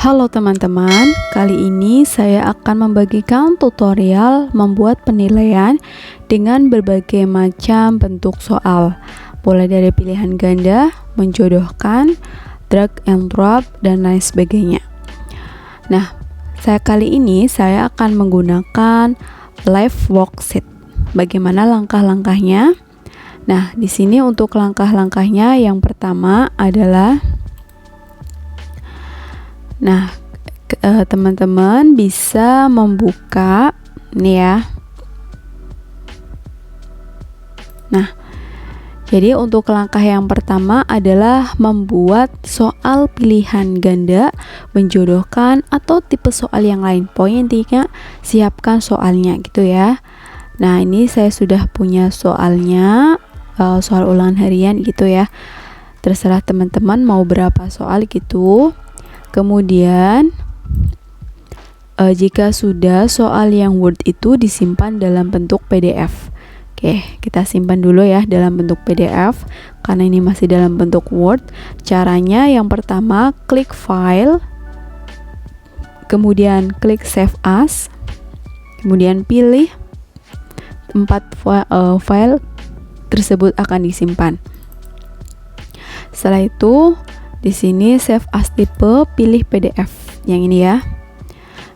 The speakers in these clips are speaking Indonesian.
Halo teman-teman, kali ini saya akan membagikan tutorial membuat penilaian dengan berbagai macam bentuk soal, mulai dari pilihan ganda, menjodohkan, drag and drop, dan lain sebagainya. Nah, kali ini saya akan menggunakan live worksheet. Bagaimana langkah-langkahnya? Nah, di sini untuk langkah-langkahnya yang pertama adalah teman-teman bisa membuka nih ya. Nah, jadi untuk langkah yang pertama adalah membuat soal pilihan ganda, menjodohkan, atau tipe soal yang lain. Poin intinya siapkan soalnya gitu ya. Nah, ini saya sudah punya soalnya, soal ulangan harian gitu ya. Terserah teman-teman mau berapa soal gitu. Kemudian jika sudah, soal yang Word itu disimpan dalam bentuk PDF. Oke, kita simpan dulu ya dalam bentuk PDF karena ini masih dalam bentuk Word. Caranya yang pertama, klik file, kemudian klik save as, kemudian pilih tempat file tersebut akan disimpan. Setelah itu di sini save as tipe, pilih PDF yang ini ya.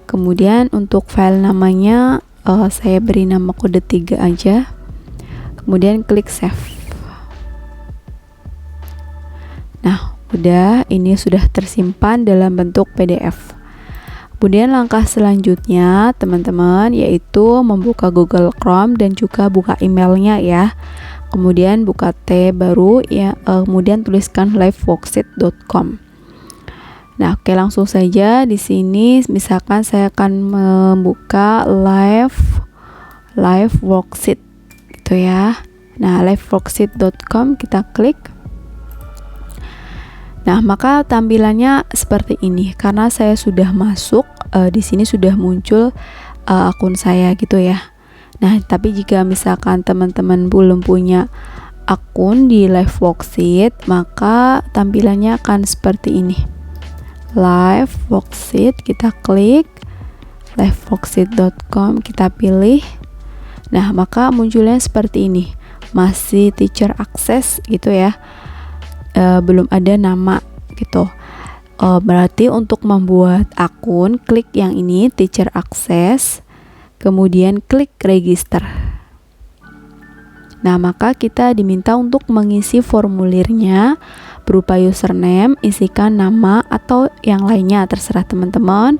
Kemudian untuk file namanya saya beri nama kode 3 aja. Kemudian klik save. Nah, udah, ini sudah tersimpan dalam bentuk PDF. Kemudian langkah selanjutnya teman-teman yaitu membuka Google Chrome dan juga buka emailnya ya. Kemudian buka tab baru ya, kemudian tuliskan liveworksheet.com. Nah, oke, langsung saja di sini misalkan saya akan membuka live worksheet gitu ya. Nah, liveworksheet.com kita klik. Nah, maka tampilannya seperti ini karena saya sudah masuk, di sini sudah muncul akun saya gitu ya. Nah, tapi jika misalkan teman-teman belum punya akun di live worksheet, maka tampilannya akan seperti ini. Live worksheet, kita klik liveworksheet.com, kita pilih. Nah, maka munculnya seperti ini. Masih teacher access gitu ya. Belum ada nama gitu. Berarti untuk membuat akun, klik yang ini teacher access. Kemudian klik register. Nah, maka kita diminta untuk mengisi formulirnya berupa username, isikan nama atau yang lainnya terserah teman-teman,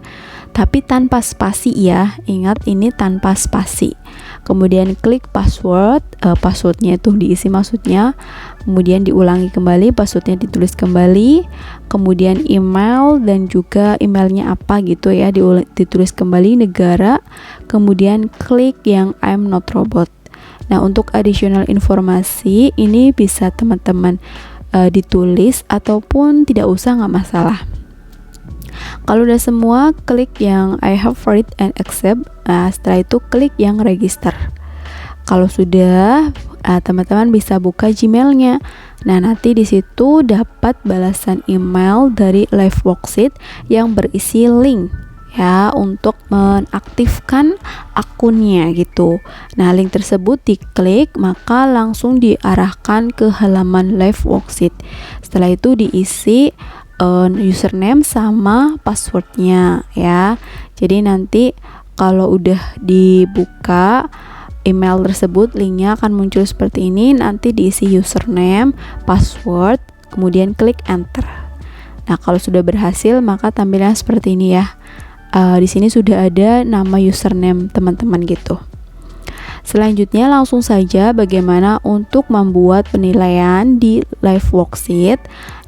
tapi tanpa spasi ya. Ingat ini tanpa spasi. Kemudian klik password, passwordnya itu diisi maksudnya. Kemudian diulangi kembali, passwordnya ditulis kembali. Kemudian email dan juga emailnya apa gitu ya, ditulis kembali, negara. Kemudian klik yang I'm not robot. Nah, untuk additional informasi ini bisa teman-teman ditulis ataupun tidak usah, nggak masalah. Kalau udah semua, klik yang I have read and accept. Nah, setelah itu klik yang register. Kalau sudah, teman-teman bisa buka Gmailnya. Nah, nanti di situ dapat balasan email dari live worksheet yang berisi link ya untuk mengaktifkan akunnya gitu. Nah, link tersebut diklik maka langsung diarahkan ke halaman live worksheet. Setelah itu diisi username sama passwordnya ya. Jadi nanti kalau udah dibuka email tersebut, linknya akan muncul seperti ini. Nanti diisi username, password, kemudian klik enter. Nah, kalau sudah berhasil maka tampilannya seperti ini ya. Di sini sudah ada nama username teman-teman gitu. Selanjutnya langsung saja bagaimana untuk membuat penilaian di live worksheet.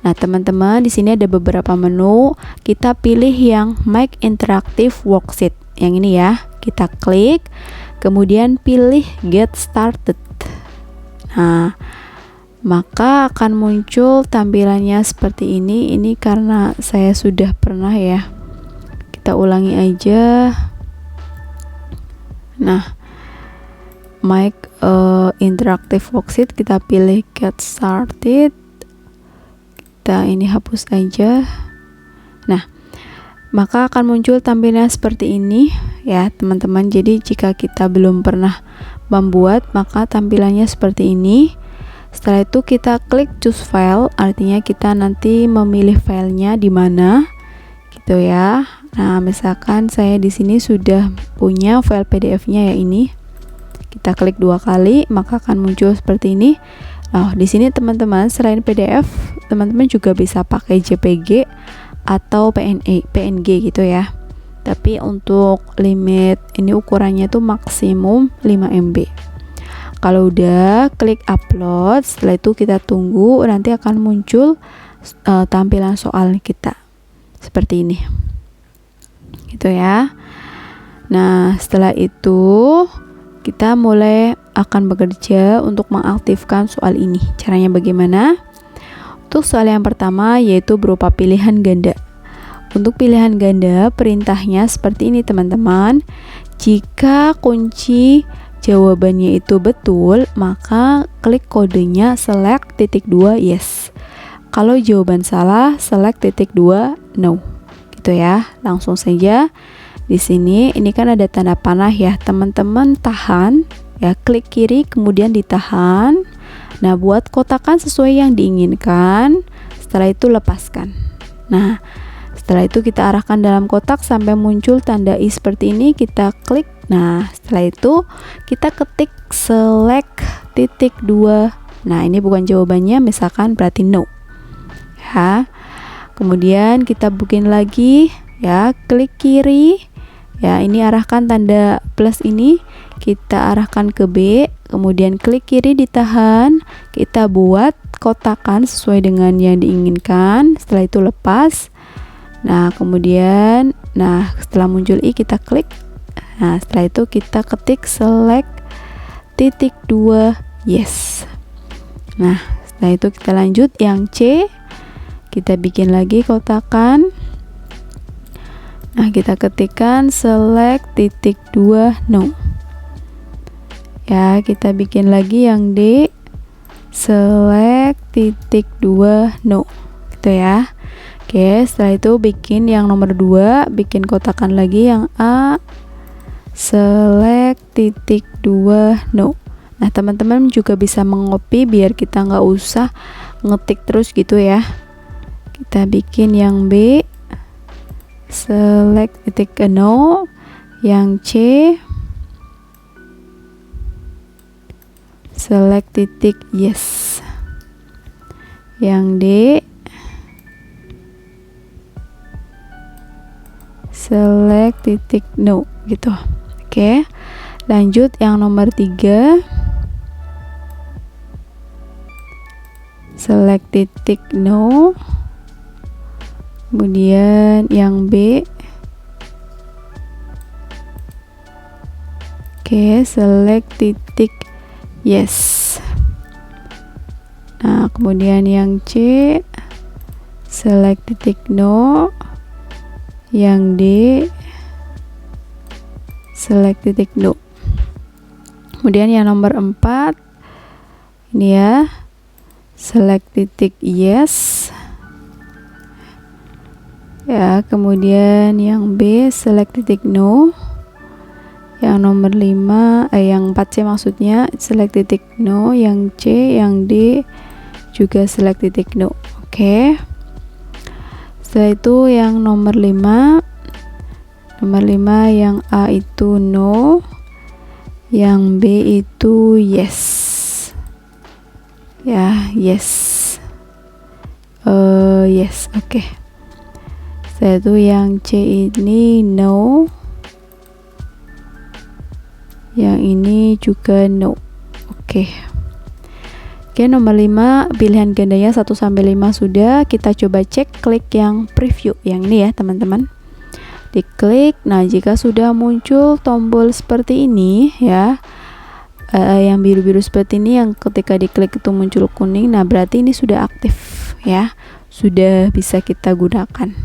Nah, teman-teman di sini ada beberapa menu. Kita pilih yang Make Interactive Worksheet. Yang ini ya. Kita klik, kemudian pilih Get Started. Nah, maka akan muncul tampilannya seperti ini. Ini karena saya sudah pernah ya. Kita ulangi aja. Nah, Make Interactive Worksheet, kita pilih Get Started. Kita ini hapus aja. Nah, maka akan muncul tampilan seperti ini ya teman-teman. Jadi jika kita belum pernah membuat, maka tampilannya seperti ini. Setelah itu kita klik choose file, artinya kita nanti memilih filenya di mana gitu ya. Nah, misalkan saya di sini sudah punya file PDF-nya ya ini. Kita klik 2 kali, maka akan muncul seperti ini. Nah, di sini teman-teman selain PDF, teman-teman juga bisa pakai JPG atau PNG gitu ya. Tapi untuk limit ini ukurannya tuh maksimum 5 MB. Kalau udah klik upload, setelah itu kita tunggu, nanti akan muncul tampilan soal kita seperti ini gitu ya. Nah, setelah itu kita mulai akan bekerja untuk mengaktifkan soal ini. Caranya bagaimana? Untuk soal yang pertama yaitu berupa pilihan ganda. Untuk pilihan ganda, perintahnya seperti ini teman-teman. Jika kunci jawabannya itu betul, maka klik kodenya select titik 2 yes. Kalau jawaban salah, select titik 2 no. Gitu ya. Langsung saja. Di sini ini kan ada tanda panah ya, teman-teman tahan ya, klik kiri kemudian ditahan. Nah, buat kotakan sesuai yang diinginkan. Setelah itu lepaskan. Nah, setelah itu kita arahkan dalam kotak sampai muncul tanda i seperti ini, kita klik. Nah, setelah itu kita ketik select titik 2. Nah, ini bukan jawabannya, misalkan berarti no ya. Kemudian kita bikin lagi ya, klik kiri ya, ini arahkan tanda plus ini, kita arahkan ke B, kemudian klik kiri ditahan, kita buat kotakan sesuai dengan yang diinginkan. Setelah itu lepas. Nah, kemudian setelah muncul i kita klik. Nah, setelah itu kita ketik select titik 2 yes. Nah, setelah itu kita lanjut yang C, kita bikin lagi kotakan. Nah, kita ketikkan select titik 2 no. Ya, kita bikin lagi yang D, select titik 2 no. Gitu ya. Oke, setelah itu bikin yang nomor 2, bikin kotakan lagi yang A, select titik 2 no. Nah, teman-teman juga bisa mengopi biar kita nggak usah ngetik terus gitu ya. Kita bikin yang B, select titik no, yang C select titik yes, yang D select titik no gitu. Oke, lanjut yang nomor 3, select titik no, kemudian yang B, oke, select titik yes. Nah, kemudian yang C, select titik no, yang D, select titik no. Kemudian yang nomor 4 ini ya, select titik yes ya. Kemudian yang B, select titik no. Yang nomor 5 yang 4C maksudnya, select titik no. Yang C, yang D juga select titik no. Oke. Setelah itu yang nomor 5 yang A itu no, yang B itu yes ya, yes. Yes, oke. Setelah itu yang C ini no, yang ini juga no. Oke. Oke, nomor 5 pilihan gandanya 1 sampai 5 sudah. Kita coba cek, klik yang preview yang ini ya, teman-teman. Diklik. Nah, jika sudah muncul tombol seperti ini ya, yang biru-biru seperti ini, yang ketika diklik itu muncul kuning, nah berarti ini sudah aktif ya, sudah bisa kita gunakan.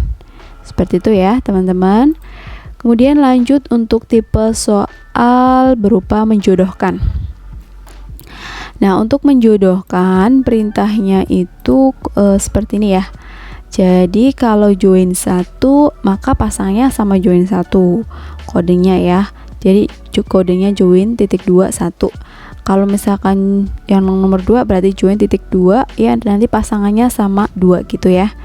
Seperti itu ya, teman-teman. Kemudian lanjut untuk tipe soal berupa menjodohkan. Nah, untuk menjodohkan perintahnya itu seperti ini ya. Jadi kalau join 1 maka pasangnya sama join 1 kodenya ya. Jadi kodenya join titik 2 1. Kalau misalkan yang nomor 2 berarti join titik 2 ya, nanti pasangannya sama 2 gitu ya.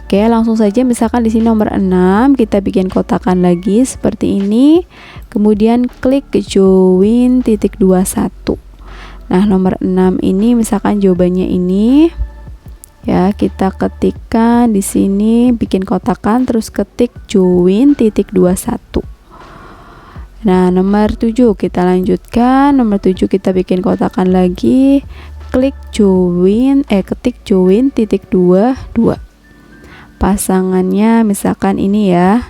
Oke, langsung saja misalkan di sini nomor 6 kita bikin kotakan lagi seperti ini. Kemudian klik ke join titik 21. Nah, nomor 6 ini misalkan jawabannya ini. Ya, kita ketikkan di sini, bikin kotakan terus ketik join titik 21. Nah, nomor 7 kita lanjutkan. Nomor 7 kita bikin kotakan lagi. Klik join ketik join titik 22. Pasangannya misalkan ini ya.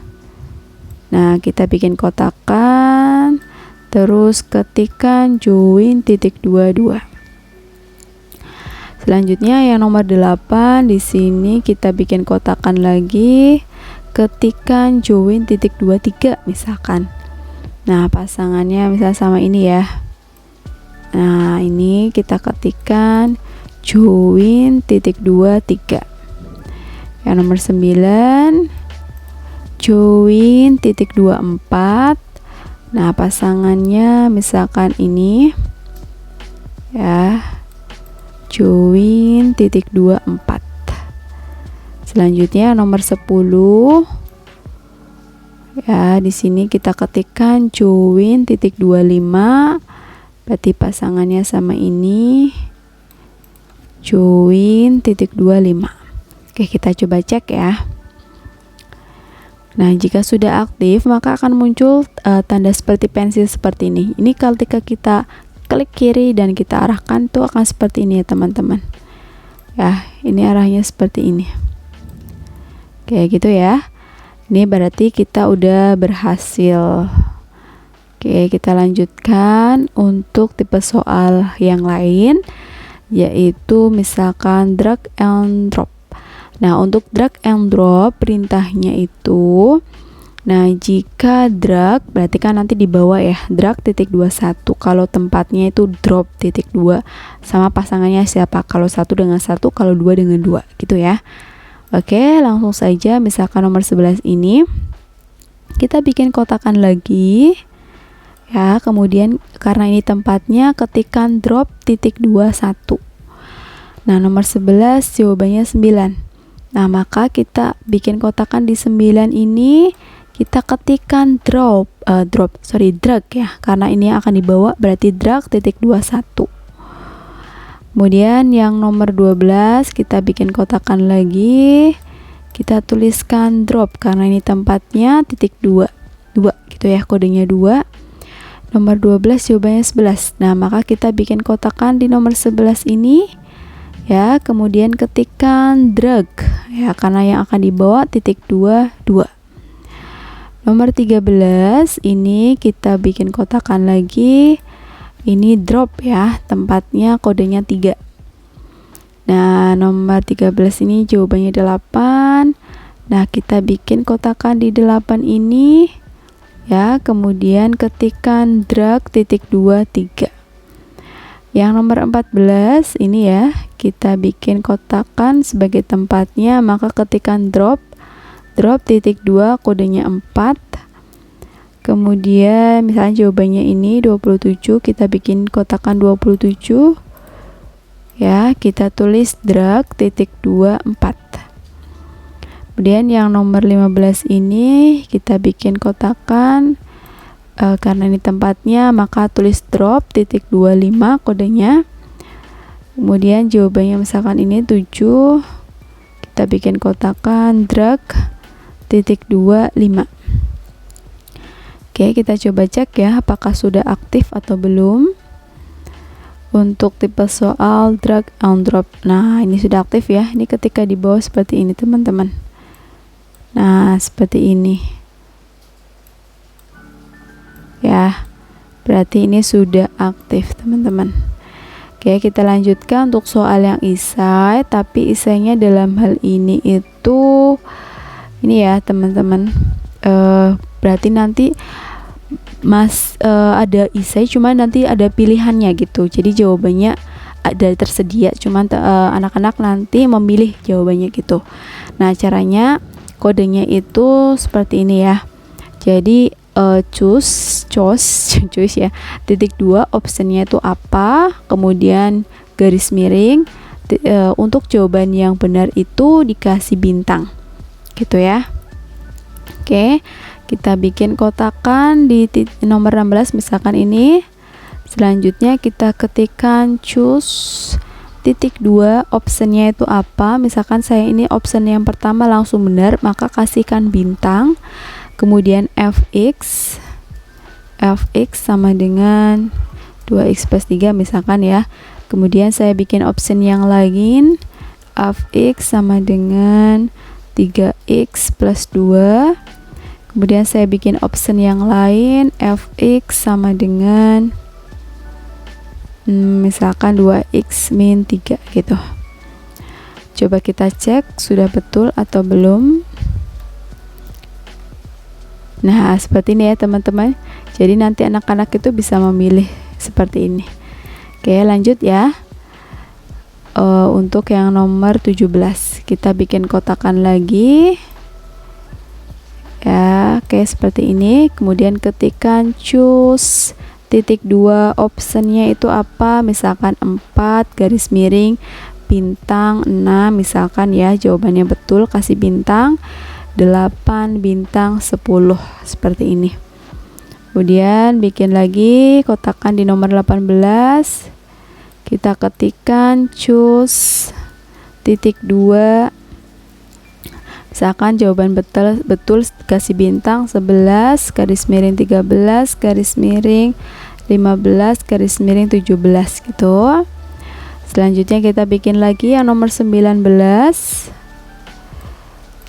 Nah, kita bikin kotakan terus ketikkan join titik 22. Selanjutnya yang nomor 8 di sini kita bikin kotakan lagi, ketikkan join titik 23 misalkan. Nah, pasangannya misal sama ini ya. Nah, ini kita ketikkan join titik 23. Yang nomor 9 join titik 24. Nah, pasangannya misalkan ini ya, join titik 24. Selanjutnya nomor 10 ya, di sini kita ketikkan join titik 25. Berarti pasangannya sama ini, join titik 25. Oke, kita coba cek ya. Nah, jika sudah aktif maka akan muncul tanda seperti pensil seperti ini. Ini ketika kita klik kiri dan kita arahkan tuh akan seperti ini ya teman-teman. Ya, ini arahnya seperti ini. Kayak gitu ya. Ini berarti kita udah berhasil. Oke, kita lanjutkan untuk tipe soal yang lain, yaitu misalkan drag and drop. Nah, untuk drag and drop perintahnya itu, nah jika drag berarti kan nanti di bawah ya, drag titik 21. Kalau tempatnya itu drop titik 2 sama pasangannya siapa, kalau 1 dengan 1, kalau 2 dengan 2 gitu ya. Oke, langsung saja misalkan nomor 11 ini kita bikin kotakan lagi ya, kemudian karena ini tempatnya ketikkan drop titik 21. Nah, nomor 11 jawabannya 9. Nah, maka kita bikin kotakan di 9 ini, kita ketikkan drag ya, karena ini akan dibawa berarti drag titik 21. Kemudian yang nomor 12 kita bikin kotakan lagi, kita tuliskan drop karena ini tempatnya titik 2 gitu ya, kodenya 2. Nomor 12 jawabannya 11. Nah, maka kita bikin kotakan di nomor 11 ini ya, kemudian ketikkan drag ya, karena yang akan dibawa titik 22. Nomor 13 ini kita bikin kotakan lagi, ini drop ya, tempatnya kodenya 3. Nah, nomor 13 ini jawabannya 8. Nah, kita bikin kotakan di 8 ini ya, kemudian ketikkan drag titik 23. Yang nomor 14 ini ya, kita bikin kotakan sebagai tempatnya, maka ketikkan drop titik 2, kodenya 4. Kemudian misalnya jawabannya ini 27, kita bikin kotakan 27 ya, kita tulis drag titik 2 4. Kemudian yang nomor 15 ini kita bikin kotakan karena ini tempatnya, maka tulis drop titik 25 kodenya. Kemudian jawabannya misalkan ini 7, kita bikin kotakan drag titik 25. Oke, kita coba cek ya apakah sudah aktif atau belum untuk tipe soal drag and drop. Nah, ini sudah aktif ya, ini ketika di bawah seperti ini teman-teman. Nah, seperti ini ya, berarti ini sudah aktif teman-teman. Oke, kita lanjutkan untuk soal yang isai, tapi isainya dalam hal ini itu ini ya teman-teman, berarti nanti ada isai, cuma nanti ada pilihannya gitu, jadi jawabannya ada tersedia, cuman anak-anak nanti memilih jawabannya gitu. Nah, caranya kodenya itu seperti ini ya. Jadi choose ya, titik 2 optionnya itu apa, kemudian garis miring, untuk jawaban yang benar itu dikasih bintang gitu ya. Oke, kita bikin kotakan di nomor 16 misalkan ini. Selanjutnya kita ketikkan choose titik 2 optionnya itu apa. Misalkan saya ini option yang pertama langsung benar, maka kasihkan bintang. Kemudian fx sama dengan 2x plus 3 misalkan ya. Kemudian saya bikin option yang lain, fx sama dengan 3x plus 2. Kemudian saya bikin option yang lain, fx sama dengan misalkan 2x min 3 gitu. Coba kita cek sudah betul atau belum. Nah, seperti ini ya teman-teman. Jadi nanti anak-anak itu bisa memilih seperti ini. Oke, lanjut ya. Untuk yang nomor 17 kita bikin kotakan lagi ya. Oke, seperti ini. Kemudian ketikkan choose titik 2 optionnya itu apa, misalkan 4 garis miring bintang 6 misalkan ya. Jawabannya betul kasih bintang, 8 bintang 10 seperti ini. Kemudian bikin lagi kotakan di nomor 18, kita ketikkan choose titik 2 misalkan jawaban betul kasih bintang 11 garis miring 13 garis miring 15 garis miring 17 gitu. Selanjutnya kita bikin lagi yang nomor 19,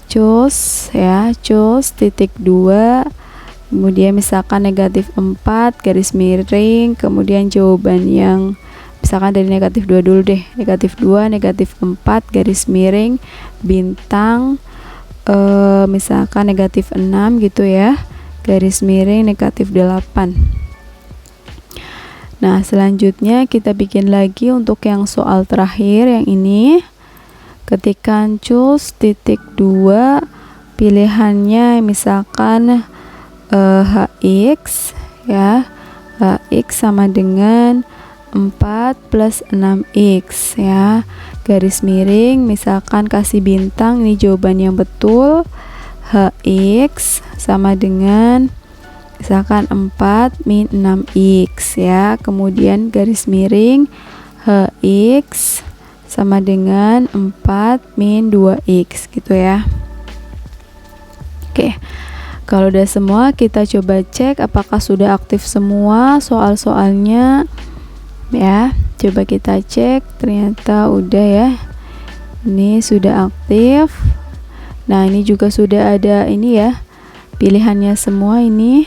choose ya, choose titik 2 kemudian misalkan negatif 4 garis miring, kemudian jawaban yang misalkan dari negatif 2 dulu deh, negatif 2 negatif 4 garis miring bintang misalkan negatif 6 gitu ya, garis miring negatif 8. Nah, selanjutnya kita bikin lagi untuk yang soal terakhir yang ini. Ketikkan choose titik 2 pilihannya misalkan hx ya, hx sama dengan 4 plus 6x ya, garis miring misalkan kasih bintang, ini jawaban yang betul, hx sama dengan misalkan 4 min 6x ya, kemudian garis miring hx sama dengan 4 min 2x gitu ya. Oke, kalau udah semua kita coba cek apakah sudah aktif semua soal-soalnya ya. Coba kita cek, ternyata udah ya, ini sudah aktif. Nah, ini juga sudah ada ini ya, pilihannya semua ini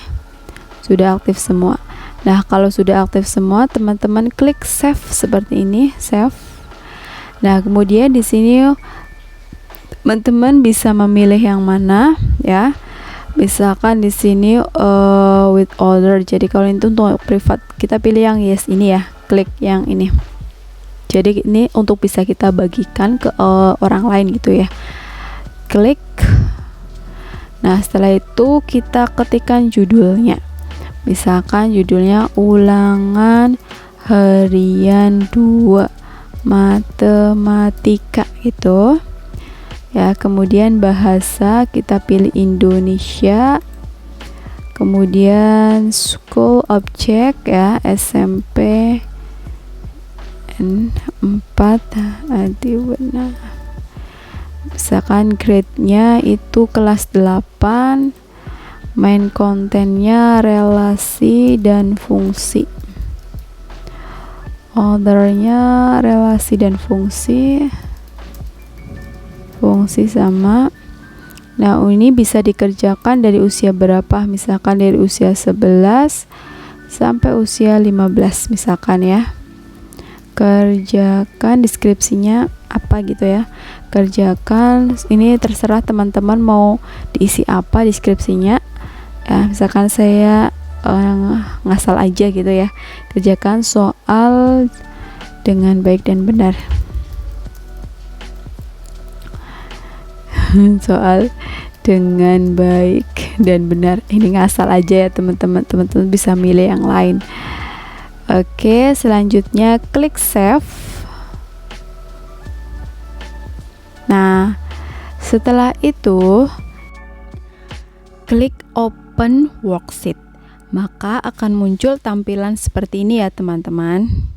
sudah aktif semua. Nah, kalau sudah aktif semua teman-teman klik save seperti ini, save. Nah, kemudian di sini teman-teman bisa memilih yang mana ya. Misalkan di sini with order. Jadi kalau itu untuk privat kita pilih yang yes ini ya, klik yang ini. Jadi ini untuk bisa kita bagikan ke orang lain gitu ya. Klik. Nah, setelah itu kita ketikkan judulnya. Misalkan judulnya ulangan harian 2 matematika gitu ya. Kemudian bahasa kita pilih Indonesia, kemudian school object ya, SMP N4 tadi benar. Misalkan grade-nya itu kelas 8, main kontennya relasi dan fungsi, ordernya relasi dan fungsi sama. Nah, ini bisa dikerjakan dari usia berapa, misalkan dari usia 11 sampai usia 15 misalkan ya. Kerjakan deskripsinya apa gitu ya, kerjakan ini terserah teman-teman mau diisi apa deskripsinya ya. Misalkan saya ngasal aja gitu ya, kerjakan soal dengan baik dan benar. Soal dengan baik dan benar ini ngasal aja ya teman-teman. Teman-teman bisa milih yang lain. Oke, selanjutnya klik save. Nah, setelah itu klik open worksheet. Maka akan muncul tampilan seperti ini ya teman-teman.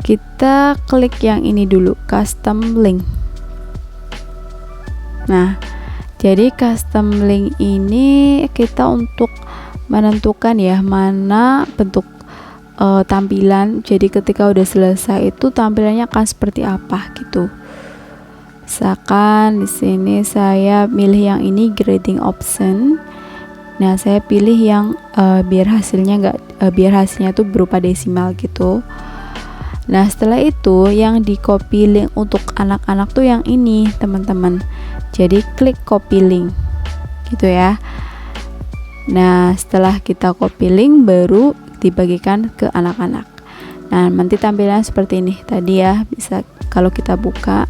Kita klik yang ini dulu, custom link. Nah, jadi custom link ini kita untuk menentukan ya mana bentuk tampilan. Jadi ketika udah selesai itu tampilannya akan seperti apa gitu. Misalkan di sini saya milih yang ini grading option. Nah, saya pilih yang biar hasilnya tuh berupa desimal gitu. Nah, setelah itu yang di copy link untuk anak-anak tuh yang ini teman-teman. Jadi klik copy link gitu ya. Nah, setelah kita copy link baru dibagikan ke anak-anak. Nah, nanti tampilan seperti ini tadi ya, bisa kalau kita buka.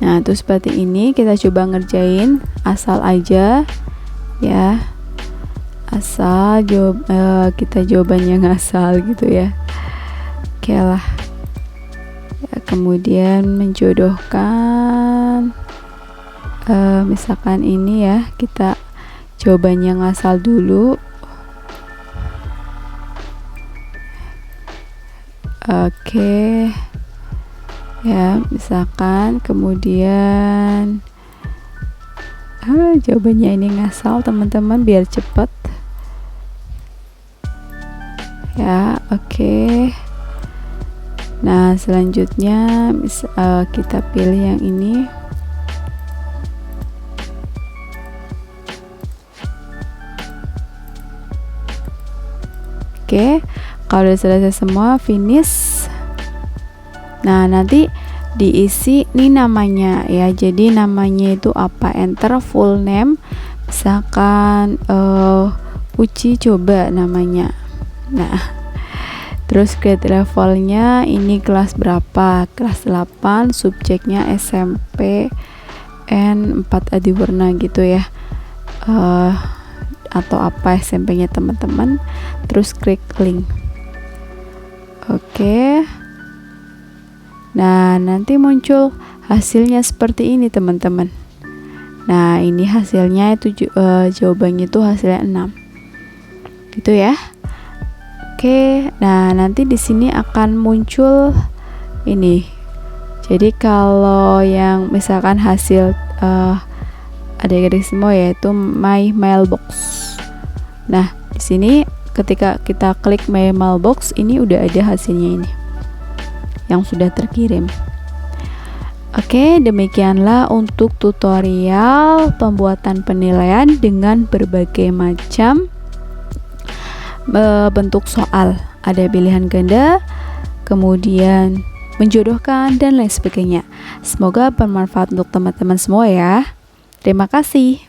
Nah, itu seperti ini. Kita coba ngerjain asal aja ya. Asal kita jawabannya ngasal gitu ya. Oke lah ya, kemudian menjodohkan misalkan ini ya, kita jawabannya ngasal dulu. Oke ya, misalkan kemudian jawabannya ini ngasal teman-teman biar cepet ya. Oke. Nah, selanjutnya kita pilih yang ini. Oke, kalau udah selesai semua, finish. Nah, nanti diisi nih namanya ya. Jadi namanya itu apa? Enter full name. Misalkan Puji coba namanya. Nah, terus grade levelnya ini kelas berapa? Kelas 8, subjeknya SMP N4 Adiwarna gitu ya. Atau apa SMP-nya teman-teman. Terus klik link. Oke. Nah, nanti muncul hasilnya seperti ini teman-teman. Nah, ini hasilnya itu jawabannya itu hasilnya 6. Gitu ya. Oke, nah nanti di sini akan muncul ini. Jadi kalau yang misalkan hasil adik-adik semua yaitu my mailbox. Nah, di sini ketika kita klik my mailbox ini udah ada hasilnya ini yang sudah terkirim. Oke, demikianlah untuk tutorial pembuatan penilaian dengan berbagai macam bentuk soal. Ada pilihan ganda, kemudian menjodohkan dan lain sebagainya. Semoga bermanfaat untuk teman-teman semua ya. Terima kasih.